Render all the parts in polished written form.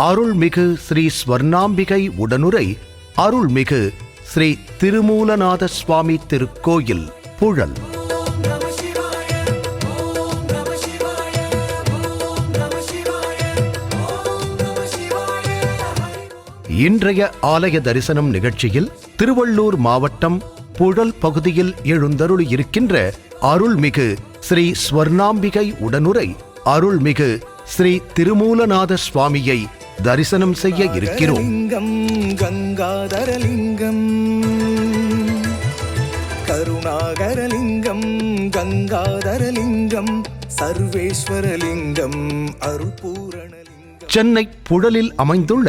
அருள்மிகு ஸ்ரீ ஸ்வர்ணாம்பிகை உடனுரை அருள்மிகு ஸ்ரீ திருமூலநாத சுவாமி திருக்கோயில் புழல். இன்றைய ஆலய தரிசனம் நிகழ்ச்சியில் திருவள்ளூர் மாவட்டம் புழல் பகுதியில் எழுந்தருளி இருக்கின்ற அருள்மிகு ஸ்ரீ ஸ்வர்ணாம்பிகை உடனுரை அருள்மிகு ஸ்ரீ திருமூலநாத சுவாமியை தரிசனம் செய்ய இருக்கிறோம். கங்காதரலிங்கம் கருணாகரலிங்கம் கங்காதரலிங்கம் சர்வேஸ்வரலிங்கம் அருள்பூரணலிங்கம். சென்னை புழலில் அமைந்துள்ள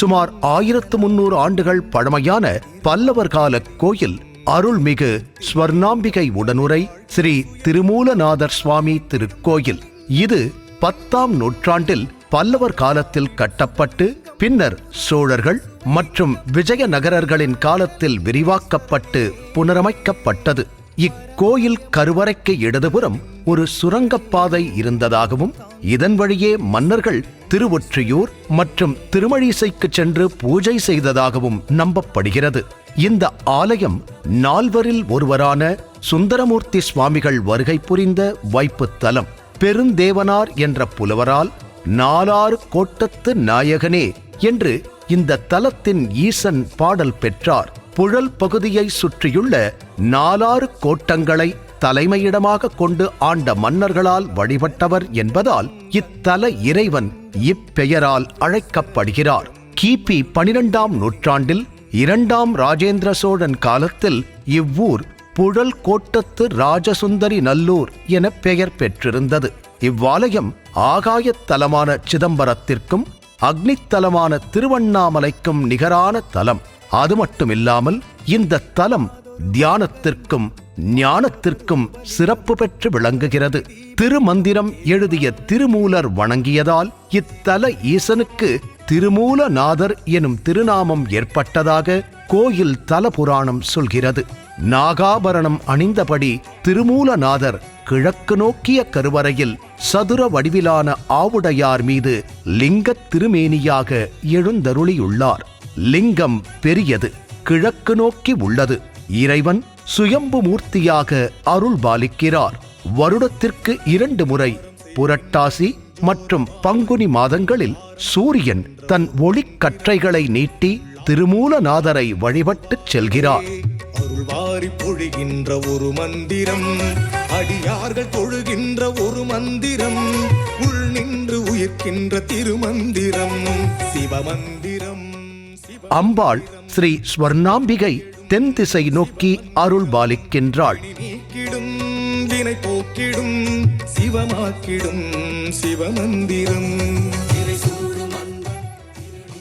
சுமார் 1300 ஆண்டுகள் பழமையான பல்லவர் கால கோயில் அருள்மிகு ஸ்வர்ணாம்பிகை உடனுரை ஸ்ரீ திருமூலநாதர் சுவாமி திருக்கோயில். இது 10ஆம் நூற்றாண்டில் பல்லவர் காலத்தில் கட்டப்பட்டு பின்னர் சோழர்கள் மற்றும் விஜயநகரர்களின் காலத்தில் விரிவாக்கப்பட்டு புனரமைக்கப்பட்டது. இக்கோயில் கருவறைக்கு இடதுபுறம் ஒரு சுரங்கப்பாதை இருந்ததாகவும் இதன் வழியே மன்னர்கள் திருவொற்றியூர் மற்றும் திருமழிசைக்கு சென்று பூஜை செய்ததாகவும் நம்பப்படுகிறது. இந்த ஆலயம் நால்வரில் ஒருவரான சுந்தரமூர்த்தி சுவாமிகள் வருகை புரிந்த வைப்புத் தலம். பெருந்தேவனார் என்ற புலவரால் நாலாறு கோட்டத்து நாயகனே என்று இந்த தலத்தின் ஈசன் பாடல் பெற்றார். புழல் பகுதியை சுற்றியுள்ள நாலாறு கோட்டங்களை தலைமையிடமாக கொண்டு ஆண்ட மன்னர்களால் வழிபட்டவர் என்பதால் இத்தல இறைவன் இப்பெயரால் அழைக்கப்படுகிறார். கிபி 12ஆம் நூற்றாண்டில் 2ஆம் ராஜேந்திர சோழன் காலத்தில் இவ்வூர் புழல் கோட்டத்து ராஜசுந்தரி நல்லூர் என பெயர் பெற்றிருந்தது. இவ்வாலயம் ஆகாயத் தலமான சிதம்பரத்திற்கும் அக்னித்தலமான திருவண்ணாமலைக்கும் நிகரான தலம். அது மட்டுமில்லாமல் இந்த தலம் தியானத்திற்கும் ஞானத்திற்கும் சிறப்பு பெற்று விளங்குகிறது. திருமந்திரம் எழுதிய திருமூலர் வணங்கியதால் இத்தல ஈசனுக்கு திருமூலநாதர் எனும் திருநாமம் ஏற்பட்டதாக கோயில் தல புராணம் சொல்கிறது. நாகாபரணம் அணிந்தபடி திருமூலநாதர் கிழக்கு நோக்கிய கருவறையில் சதுர வடிவிலான ஆவுடையார் மீது லிங்கத் திருமேனியாக எழுந்தருளியுள்ளார். லிங்கம் பெரியது, கிழக்கு நோக்கி உள்ளது. இறைவன் சுயம்பு மூர்த்தியாக அருள் பாலிக்கிறார். வருடத்திற்கு 2 முறை புரட்டாசி மற்றும் பங்குனி மாதங்களில் சூரியன் தன் ஒளிக்கற்றைகளை நீட்டி திருமூலநாதரை வழிபட்டுச் செல்கிறார். அருள்வாரி பொழிகின்ற ஒரு மந்திரம், அடியார்கள் தொழுகின்ற ஒரு மந்திரம், உள் நின்று உயிர்க்கின்ற திருமந்திரம் சிவமந்திரம். அம்பாள் ஸ்ரீ ஸ்வர்ணாம்பிகை தென் திசை நோக்கி அருள் பாலிக்கின்றாள். நீக்கிடும் வினை போக்கிடும் சிவமாக்கிடும் சிவமந்திரம்.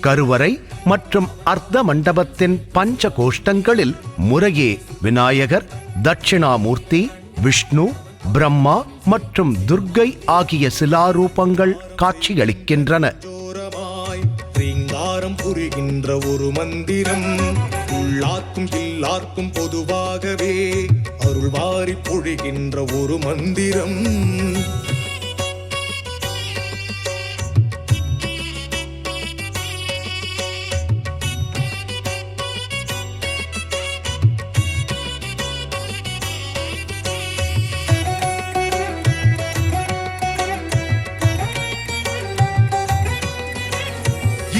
கருவறை மற்றும் அர்த்த மண்டபத்தின் பஞ்ச கோஷ்டங்களில் முறையே விநாயகர், தட்சிணாமூர்த்தி, விஷ்ணு, பிரம்மா மற்றும் துர்க்கை ஆகிய சிலாரூபங்கள் காட்சியளிக்கின்றன. ரீங்காரம் புரிகின்ற ஒரு மந்திரம், உள்ளார்க்கும் இல்லார்க்கும் பொதுவாகவே அருள்வாரி பொழிகின்ற ஒரு மந்திரம்.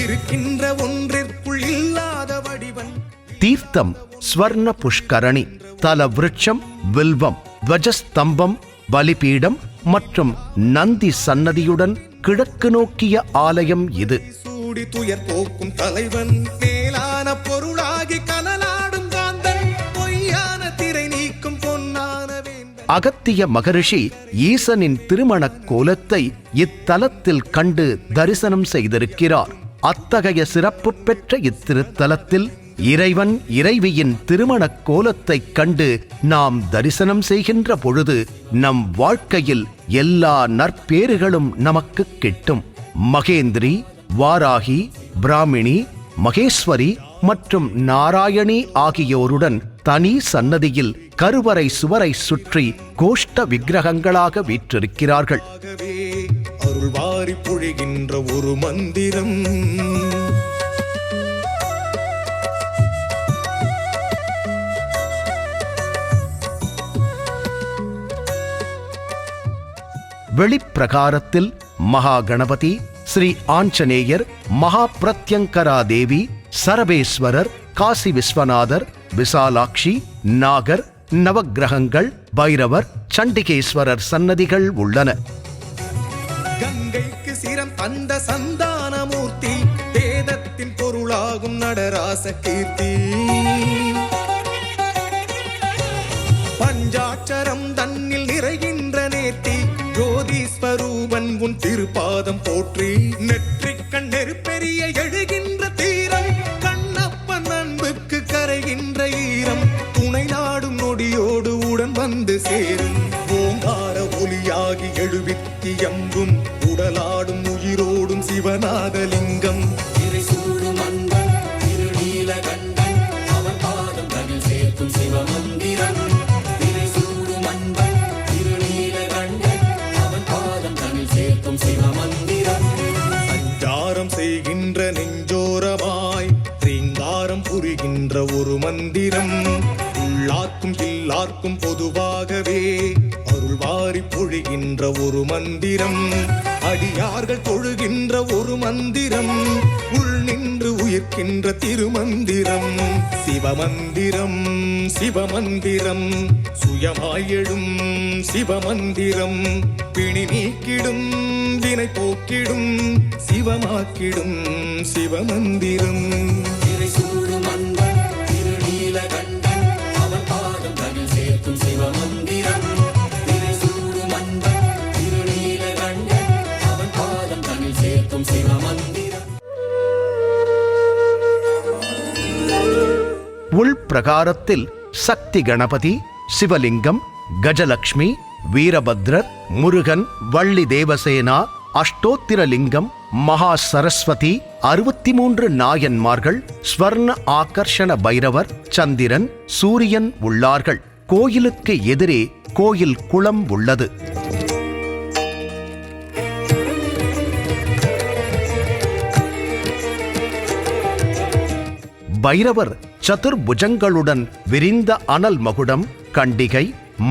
இருக்கின்ற ஒன்றிற்குள் இல்லாத வடிவன். தீர்த்தம் ஸ்வர்ண புஷ்கரணி. தல விருட்சம் வில்வம், துவஜஸ்தம்பம், பலிபீடம் மற்றும் நந்தி சன்னதியுடன் கிழக்கு நோக்கிய ஆலயம் இது. சூடி துயர் போக்கும் தலைவன், மேலான பொருளாகி கனலாடும் காந்தன், பொய்யான திரை நீக்கும் பொன்னான வேந்தன். அகத்திய மகரிஷி ஈசனின் திருமணக் கோலத்தை இத்தலத்தில் கண்டு தரிசனம் செய்திருக்கிறார். அத்தகைய சிறப்பு பெற்ற இத்திருத்தலத்தில் இறைவன் இறைவியின் திருமணக் கோலத்தைக் கண்டு நாம் தரிசனம் செய்கின்ற பொழுது நம் வாழ்க்கையில் எல்லா நற்பேறுகளும் நமக்கு கிட்டும். மகேந்திரி, வாராகி, பிராமிணி, மகேஸ்வரி மற்றும் நாராயணி ஆகியோருடன் தனி சன்னதியில் கருவறை சுவரை சுற்றி கோஷ்ட விக்கிரகங்களாக வீற்றிருக்கிறார்கள். அருள் வாரி பொழிகின்ற ஒரு மந்திரம். வெளிப்பிரகாரத்தில் மகா கணபதி, ஸ்ரீ ஆஞ்சநேயர், மகா பிரத்யங்கரா தேவி, சரபேஸ்வரர், காசி விஸ்வநாதர், விசாலாட்சி, நாகர், நவக்கிரகங்கள், பைரவர், சண்டிகேஸ்வரர் சன்னதிகள் உள்ளன. கங்கைக்கு சிரம் தந்த சந்தானமூர்த்தி, வேதத்தின் பொருளாகும் நடராச கீர்த்தி. பஞ்சாட்சரம் தன்னில் நிறைகின்ற நேர்த்தி, ஜோதிஸ்வரூபன் உன் திருப்பாதம் போற்றி. நெற்றிக்கண் நெருப்பெரிய எழுகின்ற தீரம், கண்ணப்பன் அன்புக்கு கரைகின்ற ஈரம். துணை நாடும் நொடியோடு உடன் வந்து சேரும், ஓங்கார ஒலியாகி எழுவித்தி எம்பும், உடலாடும் உயிரோடும் சிவநாதலிங்கம். சஞ்சாரம் செய்கின்ற நெஞ்சோரமாய் ரீங்காரம் புரிகின்ற ஒரு மந்திரம். உள்ளார்க்கும் இல்லார்க்கும் பொதுவாகவே அருள் வாரி பொழிகின்ற ஒரு மந்திரம். அடியார்கள் தொழுகின்ற ஒரு மந்திரம், உள் நின்று உயிர்க்கின்ற திருமந்திரம். சிவமந்திரம் சிவமந்திரம், சுயமாய் எழும் சிவமந்திரம். பிணி நீக்கிடும் வினை போக்கிடும், சிவமாக்கிடும் சிவமந்திரம். உள்பிரகாரத்தில் சக்தி கணபதி, சிவலிங்கம், கஜலட்சுமி, வீரபத்ரர், முருகன், வள்ளி தேவசேனா, அஷ்டோத்திரலிங்கம், மகா சரஸ்வதி, 63 நாயன்மார்கள், ஸ்வர்ண ஆகர்ஷண பைரவர், சந்திரன், சூரியன் உள்ளார்கள். கோயிலுக்கு எதிரே கோயில் குளம் உள்ளது. பைரவர் சதுர்புஜங்களுடன் விரிந்த அனல் மகுடம், கண்டிகை,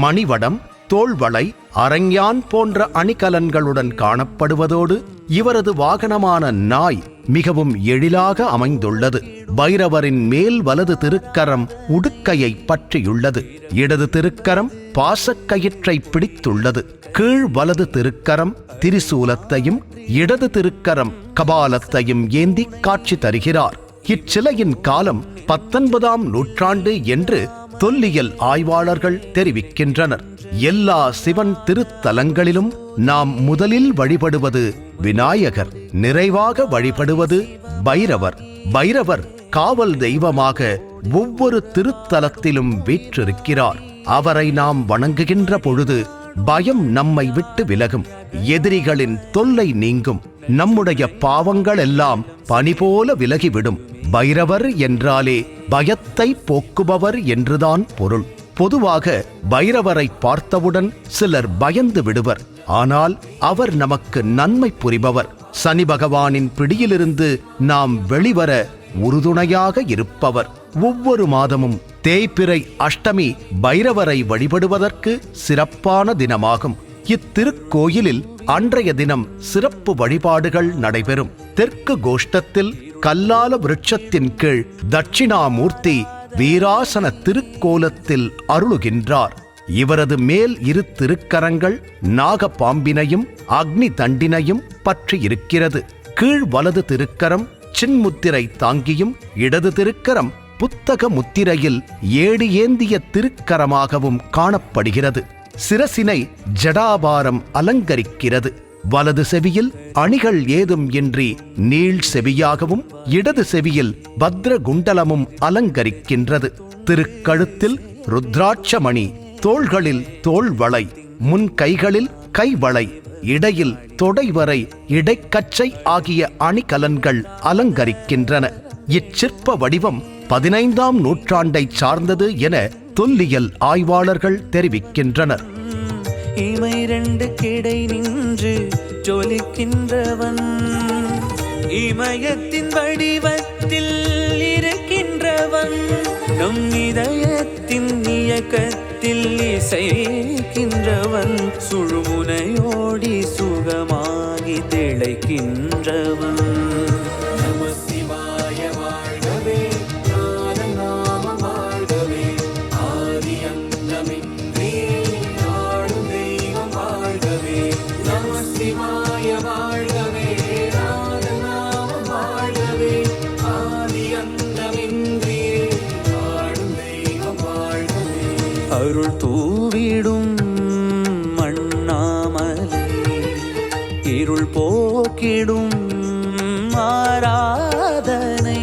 மணிவடம், தோள்வளை, அரஞ்ஞான் போன்ற அணிகலன்களுடன் காணப்படுவதோடு இவரது வாகனமான நாய் மிகவும் எழிலாக அமைந்துள்ளது. பைரவரின் மேல் வலது திருக்கரம் உடுக்கையை பற்றியுள்ளது. இடது திருக்கரம் பாசக்கயிற்றை பிடித்துள்ளது. கீழ் வலது திருக்கரம் திரிசூலத்தையும் இடது திருக்கரம் கபாலத்தையும் ஏந்தி காட்சி தருகிறார். இச்சிலையின் காலம் 19ஆம் நூற்றாண்டு என்று தொல்லியல் ஆய்வாளர்கள் தெரிவிக்கின்றனர். எல்லா சிவன் திருத்தலங்களிலும் நாம் முதலில் வழிபடுவது விநாயகர், நிறைவாக வழிபடுவது பைரவர். பைரவர் காவல் தெய்வமாக ஒவ்வொரு திருத்தலத்திலும் வீற்றிருக்கிறார். அவரை நாம் வணங்குகின்ற பொழுது பயம் நம்மை விட்டு விலகும், எதிரிகளின் தொல்லை நீங்கும், நம்முடைய பாவங்கள் எல்லாம் பனி போல விலகிவிடும். பைரவர் என்றாலே பயத்தை போக்குபவர் என்றுதான் பொருள். பொதுவாக பைரவரை பார்த்தவுடன் சிலர் பயந்து விடுவர். ஆனால் அவர் நமக்கு நன்மை புரிபவர். சனி பகவானின் பிடியிலிருந்து நாம் வெளிவர உறுதுணையாக இருப்பவர். ஒவ்வொரு மாதமும் தேய்பிறை அஷ்டமி பைரவரை வழிபடுவதற்கு சிறப்பான தினமாகும். இத்திருக்கோயிலில் அன்றைய தினம் சிறப்பு வழிபாடுகள் நடைபெறும். தெற்கு கோஷ்டத்தில் கல்லால விருட்சத்தின் கீழ் தட்சிணாமூர்த்தி வீராசன திருக்கோலத்தில் அருளுகின்றார். இவரது மேல் இரு திருக்கரங்கள் நாகப்பாம்பினையும் அக்னி தண்டினையும் பற்றி இருக்கிறது. கீழ் வலது திருக்கரம் சின்முத்திரை தாங்கியும், இடது திருக்கரம் புத்தக முத்திரையில் ஏடு ஏந்திய திருக்கரமாகவும் காணப்படுகிறது. சிரசினை ஜடாபாரம் அலங்கரிக்கிறது. வலது செவியில் அணிகள் ஏதும் இன்றி நீள் செவியாகவும், இடது செவியில் பத்ர குண்டலமும் அலங்கரிக்கின்றது. திருக்கழுத்தில் ருத்ராட்சமணி, தோள்களில் தோள்வளை, முன் கைகளில் கைவளை, இடையில் தொடைவரை இடைக்கச்சை ஆகிய அணிகலன்கள் அலங்கரிக்கின்றன. இச்சிற்ப வடிவம் 15ஆம் நூற்றாண்டை சார்ந்தது என தொல்லியல் ஆய்வாளர்கள் தெரிவிக்கின்றனர். இமை ரெண்டு கிடை நின்று ஜொலிக்கின்றவன், இமயத்தின் வடிவத்தில் இருக்கின்றவன், நம் இதயத்தின் இயக்கத்தில் இசைக்கின்றவன், சுழுமுனையோடி சுகமாகி திளைக்கின்றவன். நம சிவாய வாழ்கவே, நாதன் நாமம் வாழ்கவே, ஆதி அந்தமின்றி ஆளும் தெய்வம் வாழ்கவே. நம சிவாய வாழ்கவே, நாதன் நாமம் வாழ்கவே, ஆதி அந்தமின்றி ஆளும் தெய்வம் வாழ்கவே. அருள் தூவிடும் மண்ணாமலை, இருள் போக்கிடும் ஆராதனை.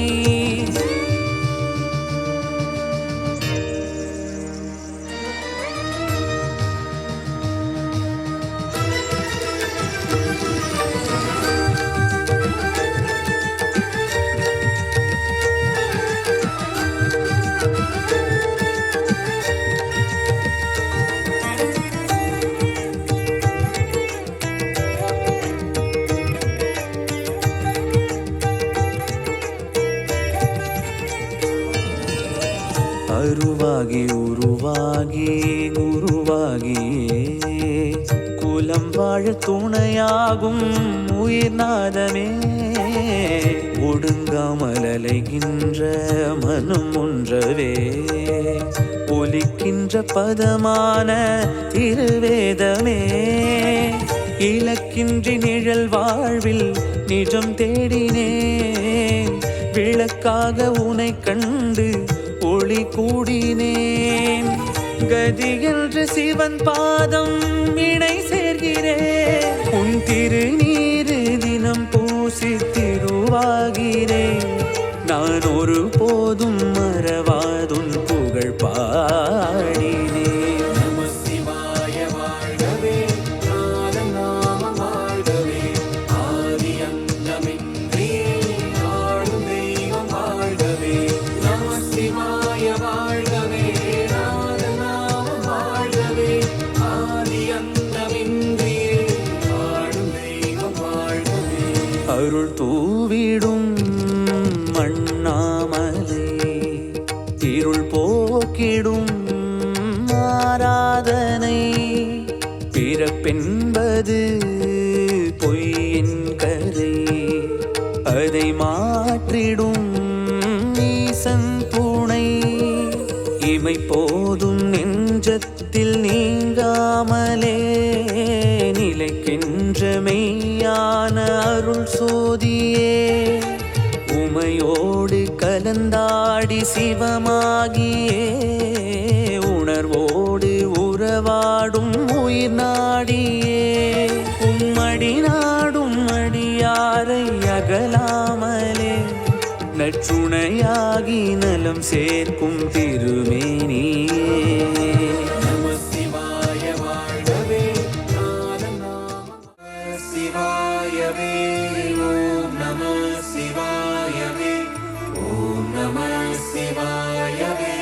அருவாகி உருவாகி உருவாகியே குலம் வாழ துணையாகும் உயிர்நாதமே, ஒடுங்காமல் அலைகின்ற மனம் ஒன்றவே, ஒலிக்கின்ற பதமான திருவேதமே, இலக்கின்றி நிழல் வாழ்வில் நிஜம் தேடினேன், விளக்காக உனை கண்டு ஒளி கூடினேன், கதி என்று சிவன் பாதம் இணை சேர்கிறேன், உன் திருநீரு தினம் பூசி திருவாகிறேன், நான் ஒரு போதும் மறவாதுன் புகழ் பாடினேன். நம சிவாய வாழ்கவே, நாதன் நாமம் வாழ்கவே, ஆதி அந்தமின்றி ஆளும் தெய்வம் வாழ்கவே. நம சிவாய வாழ்கவே, நாதன் நாமம் வாழ்கவே, ஆதி அந்தமின்றி ஆளும் தெய்வம் வாழ்கவே. அருள் தூவிடும் மண்ணாமலை, இருள் போக்கிடும் ஆராதனை, பிறப்பென்பது பொய்யின் கதை, அதை மாற்றிடும் ஈசன் துணை, இமை போதும் நெஞ்சத்தில் நீங்காமலே நிலைக்கின்ற மெய்யான அருள் சோதியே, உமையோடு கலந்தாடி சிவமாகியே உணர்வோடு உறவாடும் உயிர் நாடியே, உம்மடி நாடும் அடியாரை அகலாமலே நற்றுணையாகி நலம் சேர்க்கும் திருமேனியே. நம சிவாய வாழ்கவே, நாதன் நாமம் சிவாயவே, ஓம் நம சிவாயவே, ஓம் நம சிவாயவே,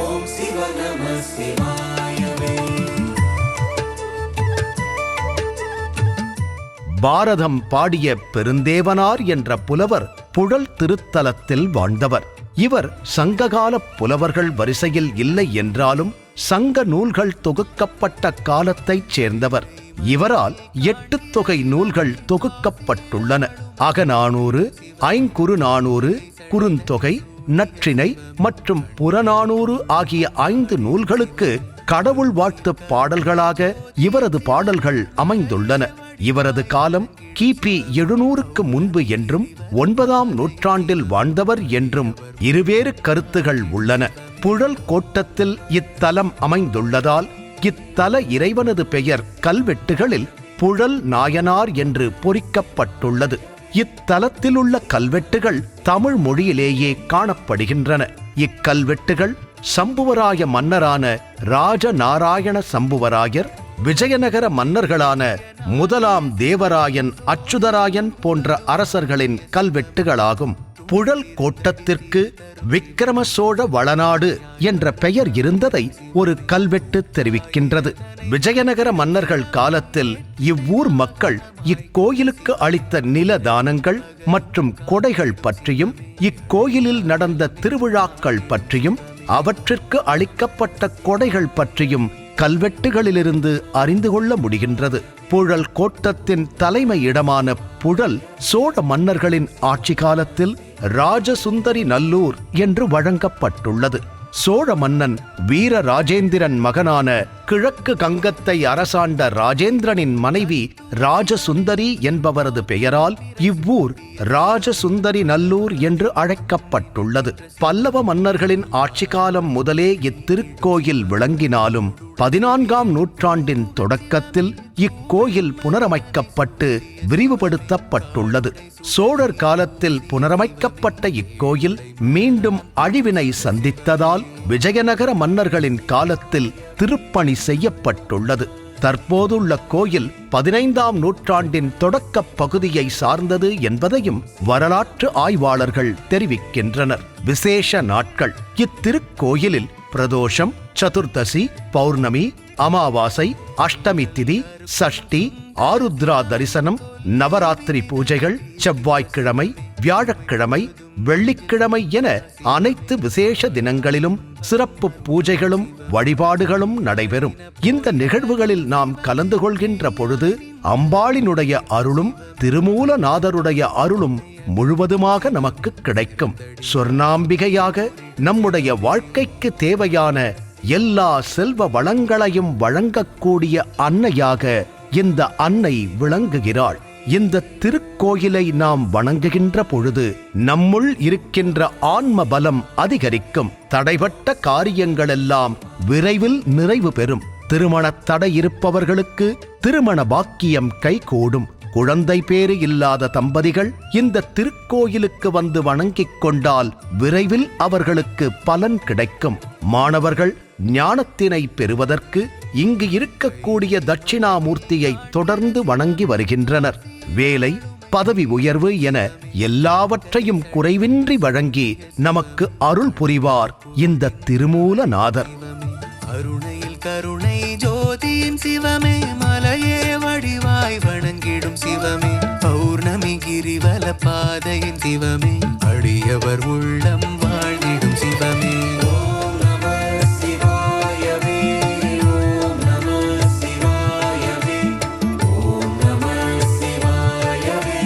ஓம் சிவ நம சிவாயவே. பாரதம் பாடிய பெருந்தேவனார் என்ற புலவர் புழல் திருத்தலத்தில் வாழ்ந்தவர். இவர் சங்ககால புலவர்கள் வரிசையில் இல்லை என்றாலும் சங்க நூல்கள் தொகுக்கப்பட்ட காலத்தைச் சேர்ந்தவர். இவரால் 8 தொகை நூல்கள் தொகுக்கப்பட்டுள்ளன. அகநானூறு, ஐங்குறுநானூறு, குறுந்தொகை, நற்றிணை மற்றும் புறநானூறு ஆகிய 5 நூல்களுக்கு கடவுள் வாழ்த்து பாடல்களாக இவரது பாடல்கள் அமைந்துள்ளன. இவரது காலம் கிபி 700க்கு முன்பு என்றும் 9ஆம் நூற்றாண்டில் வாழ்ந்தவர் என்றும் இருவேறு கருத்துகள் உள்ளன. புழல் கோட்டத்தில் இத்தலம் அமைந்துள்ளதால் இத்தல இறைவனது பெயர் கல்வெட்டுகளில் புழல் நாயனார் என்று பொறிக்கப்பட்டுள்ளது. இத்தலத்திலுள்ள கல்வெட்டுகள் தமிழ் மொழியிலேயே காணப்படுகின்றன. இக்கல்வெட்டுகள் சம்புவராய மன்னரான ராஜநாராயண சம்புவராயர், விஜயநகர மன்னர்களான முதலாம் தேவராயன், அச்சுதராயன் போன்ற அரசர்களின் கல்வெட்டுகளாகும். புழல் கோட்டத்திற்கு விக்கிரம சோழ வளநாடு என்ற பெயர் இருந்ததை ஒரு கல்வெட்டு தெரிவிக்கின்றது. விஜயநகர மன்னர்கள் காலத்தில் இவ்வூர் மக்கள் இக்கோயிலுக்கு அளித்த நில தானங்கள் மற்றும் கொடைகள் பற்றியும், இக்கோயிலில் நடந்த திருவிழாக்கள் பற்றியும், அவற்றிற்கு அளிக்கப்பட்ட கொடைகள் பற்றியும் கல்வெட்டுகளிலிருந்து அறிந்து கொள்ள முடிகின்றது. புழல் கோட்டத்தின் தலைமை இடமான புழல் சோழ மன்னர்களின் ஆட்சி காலத்தில் ராஜசுந்தரி நல்லூர் என்று வழங்கப்பட்டுள்ளது. சோழ மன்னன் வீர ராஜேந்திரன் மகனான கிழக்கு கங்கத்தை அரசாண்ட ராஜேந்திரனின் மனைவி ராஜசுந்தரி என்பவரது பெயரால் இவ்வூர் ராஜசுந்தரி நல்லூர் என்று அழைக்கப்பட்டுள்ளது. பல்லவ மன்னர்களின் ஆட்சி காலம் முதலே இத்திருக்கோயில் விளங்கினாலும் 14ஆம் நூற்றாண்டின் தொடக்கத்தில் இக்கோயில் புனரமைக்கப்பட்டு விரிவுபடுத்தப்பட்டுள்ளது. சோழர் காலத்தில் புனரமைக்கப்பட்ட இக்கோயில் மீண்டும் அழிவினை சந்தித்ததால் விஜயநகர மன்னர்களின் காலத்தில் திருப்பணி செய்யப்பட்டுள்ளது. தற்போதுள்ள கோயில் 15ஆம் நூற்றாண்டின் தொடக்க பகுதியை சார்ந்தது என்பதையும் வரலாற்று ஆய்வாளர்கள் தெரிவிக்கின்றனர். விசேஷ நாட்கள். இத்திருக்கோயிலில் பிரதோஷம், சதுர்தசி, பௌர்ணமி, அமாவாசை, அஷ்டமி திதி, சஷ்டி, ஆருத்ரா தரிசனம், நவராத்திரி பூஜைகள், செவ்வாய்க்கிழமை, வியாழக்கிழமை, வெள்ளிக்கிழமை என அனைத்து விசேஷ தினங்களிலும் சிறப்பு பூஜைகளும் வழிபாடுகளும் நடைபெறும். இந்த நிகழ்வுகளில் நாம் கலந்து கொள்கின்ற பொழுது அம்பாளினுடைய அருளும் திருமூலநாதருடைய அருளும் முழுவதுமாக நமக்கு கிடைக்கும். சொர்ணாம்பிகையாக நம்முடைய வாழ்க்கைக்கு தேவையான எல்லா செல்வ வளங்களையும் வழங்கக்கூடிய அன்னையாக இந்த அன்னை விளங்குகிறாள். இந்த திருக்கோயிலை நாம் வணங்குகின்ற பொழுது நம்முள் இருக்கின்ற ஆன்ம பலம் அதிகரிக்கும். தடைபட்ட காரியங்களெல்லாம் விரைவில் நிறைவு பெறும். திருமண தடை இருப்பவர்களுக்கு திருமண பாக்கியம் கைகூடும். குழந்தை பேறு இல்லாத தம்பதிகள் இந்த திருக்கோயிலுக்கு வந்து வணங்கிக் கொண்டால் விரைவில் அவர்களுக்கு பலன் கிடைக்கும். மாணவர்கள் ஞானத்தினை பெறுவதற்கு இங்கு இருக்கக்கூடிய தட்சிணாமூர்த்தியை தொடர்ந்து வணங்கி வருகின்றனர். வேலை, பதவி உயர்வு என எல்லாவற்றையும் குறைவின்றி வழங்கி நமக்கு அருள் புரிவார் இந்த திருமூலநாதர். அருணையில் கருணை ஜோதியின் சிவமே, மலையே வடிவாய் வணங்கிடும் சிவமே, பௌர்ணமி கிரிவல பாதையின் சிவமே, அடியவர் உள்ளம் வாழ்ந்திடும் சிவமே. ஓம் நம சிவாயவே, ஓம் நம சிவாயவே, ஓம் நம சிவாயவே,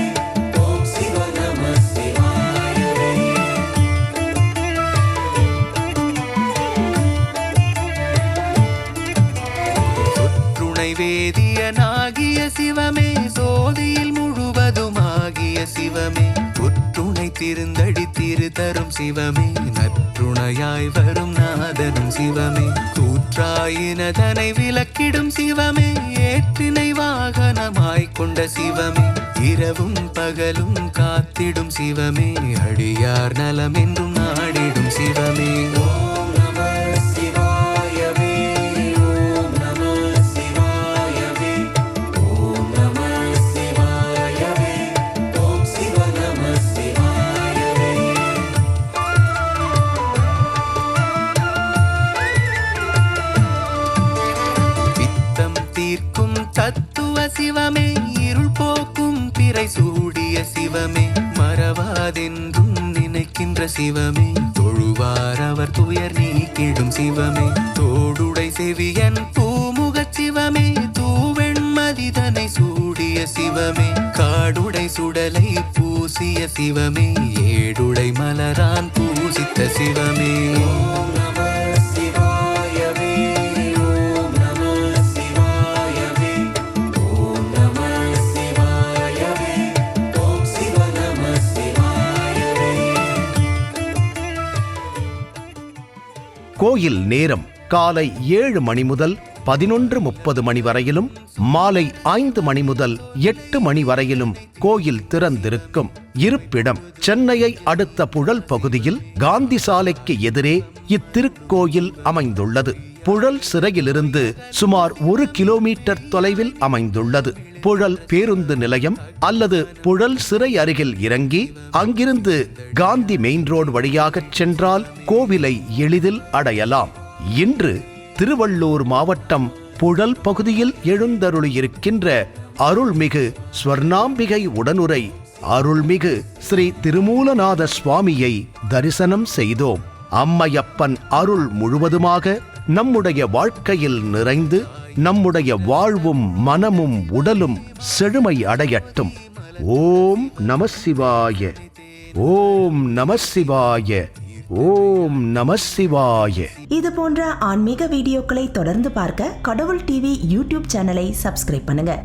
ஓம் சிவ நம சிவாயவே. வேதியனாகிய சிவமே, சோதியில் முழுவதுமாகிய சிவமே, ஒற்றுணை திருந்தடி திரு தரும் சிவமே, நற்றுணையாய் வரும் நாதனும் சிவமே, கூற்றாயினதனை விலக்கிடும் சிவமே, ஏற்றினை வாகனமாய் கொண்ட சிவமே, இரவும் பகலும் காத்திடும் சிவமே, அடியார் நலம் என்றும் நாடிடும் சிவமே. ஓம் நம சிவாயவே, ஓம் நம சிவாயவே, ஓம் நம சிவாயவே, ஓம் சிவ நம சிவாயவே. பித்தம் தீர்க்கும் தத்துவ சிவமே, இருள் போக்கும் பிறை சூடிய சிவமே, மறவாதென்றும் நினைக்கின்ற சிவமே, தொழுவார் அவர் துயர் நீக்கிடும் சிவமே, தோடுடை செவியன் பூமுகச் சிவமே, தூவெண்மதிதனை சூடிய சிவமே, காடுடை சுடலை பூசிய சிவமே, ஏடுடை மலரான் பூசித்த சிவமே. ஓம் நம சிவாயவே, ஓம் நம சிவாயவே, ஓம் நம சிவாயவே, ஓம் சிவ நம சிவாயவே. கோயில் நேரம் காலை 7 மணி முதல் 11:30 மணி வரையிலும், மாலை 5 மணி முதல் 8 மணி வரையிலும் கோயில் திறந்திருக்கும். இருப்பிடம் சென்னையை அடுத்த புழல் பகுதியில் காந்தி சாலைக்கு எதிரே இத்திருக்கோயில் அமைந்துள்ளது. புழல் சிறையிலிருந்து சுமார் 1 கிலோமீட்டர் தொலைவில் அமைந்துள்ளது. புழல் பேருந்து நிலையம் அல்லது புழல் சிறை அருகில் இறங்கி அங்கிருந்து காந்தி மெயின் ரோடு வழியாகச் சென்றால் கோவிலை எளிதில் அடையலாம். இன்று திருவள்ளூர் மாவட்டம் புழல் பகுதியில் எழுந்தருளியிருக்கின்ற அருள்மிகு ஸ்வர்ணாம்பிகை உடனுரை அருள்மிகு ஸ்ரீ திருமூலநாத சுவாமியை தரிசனம் செய்தோம். அம்மையப்பன் அருள் முழுவதுமாக நம்முடைய வாழ்க்கையில் நிறைந்து நம்முடைய வாழ்வும் மனமும் உடலும் செழுமை அடையட்டும். ஓம் நம சிவாய, ஓம் நம சிவாய, ஓம் நம சிவாய. இது போன்ற ஆன்மீக வீடியோக்களை தொடர்ந்து பார்க்க கடவுள் டிவி யூடியூப் சேனலை சப்ஸ்கிரைப் பண்ணுங்க.